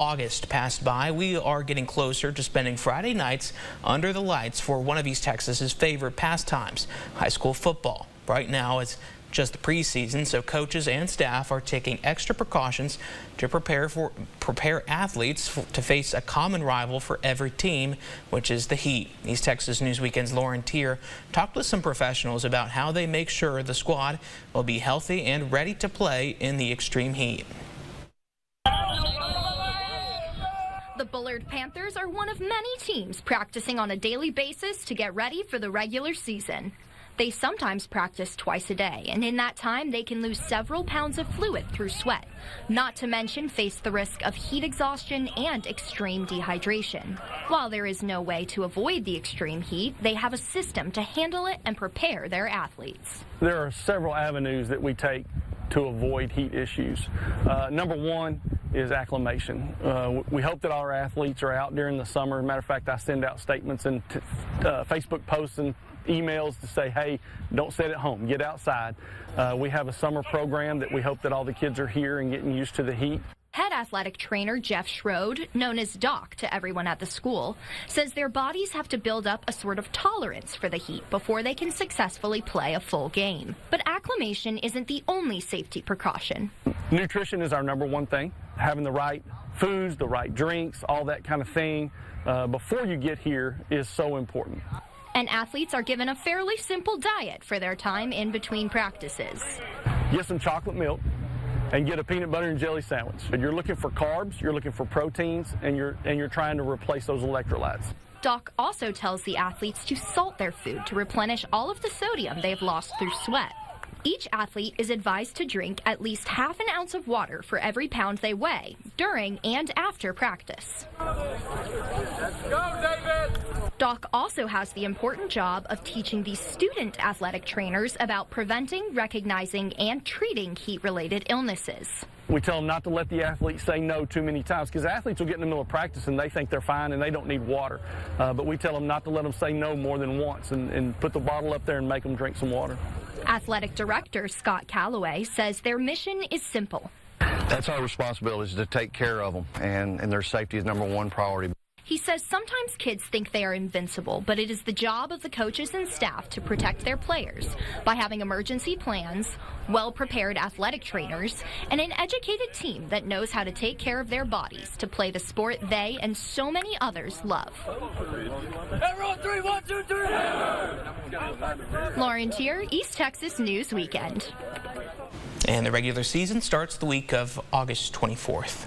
August passed by, we are getting closer to spending Friday nights under the lights for one of East Texas's favorite pastimes, high school football. Right now, it's just the preseason, so coaches and staff are taking extra precautions to prepare athletes to face a common rival for every team, which is the Heat. East Texas News Weekend's Lauren Tier talked with some professionals about how they make sure the squad will be healthy and ready to play in the extreme heat. The Bullard Panthers are one of many teams practicing on a daily basis to get ready for the regular season. They sometimes practice twice a day, and in that time they can lose several pounds of fluid through sweat, not to mention face the risk of heat exhaustion and extreme dehydration. While there is no way to avoid the extreme heat, they have a system to handle it and prepare their athletes. There are several avenues that we take to avoid heat issues. Number one is acclimation. We hope that our athletes are out during the summer. Matter of fact, I send out statements and Facebook posts and emails to say, hey, don't sit at home, get outside. We have a summer program that we hope that all the kids are here and getting used to the heat. Head athletic trainer Jeff Schroed, known as Doc to everyone at the school, says their bodies have to build up a sort of tolerance for the heat before they can successfully play a full game. But acclimation isn't the only safety precaution. Nutrition is our number one thing. Having the right foods, the right drinks, all that kind of thing before you get here is so important. And athletes are given a fairly simple diet for their time in between practices. Get some chocolate milk and get a peanut butter and jelly sandwich. You're looking for carbs, you're looking for proteins, and you're trying to replace those electrolytes. Doc also tells the athletes to salt their food to replenish all of the sodium they've lost through sweat. Each athlete is advised to drink at least half an ounce of water for every pound they weigh during and after practice. Let's go, David! Doc also has the important job of teaching the student athletic trainers about preventing, recognizing, and treating heat-related illnesses. We tell them not to let the athletes say no too many times, because athletes will get in the middle of practice and they think they're fine and they don't need water. But we tell them not to let them say no more than once and put the bottle up there and make them drink some water. Athletic director Scott Calloway says their mission is simple. That's our responsibility, is to take care of them, and their safety is number one priority. He says sometimes kids think they are invincible, but it is the job of the coaches and staff to protect their players by having emergency plans, well-prepared athletic trainers, and an educated team that knows how to take care of their bodies to play the sport they and so many others love. Everyone, 3, 1, 2, 3! Lauren Tier, East Texas News Weekend. And the regular season starts the week of August 24th.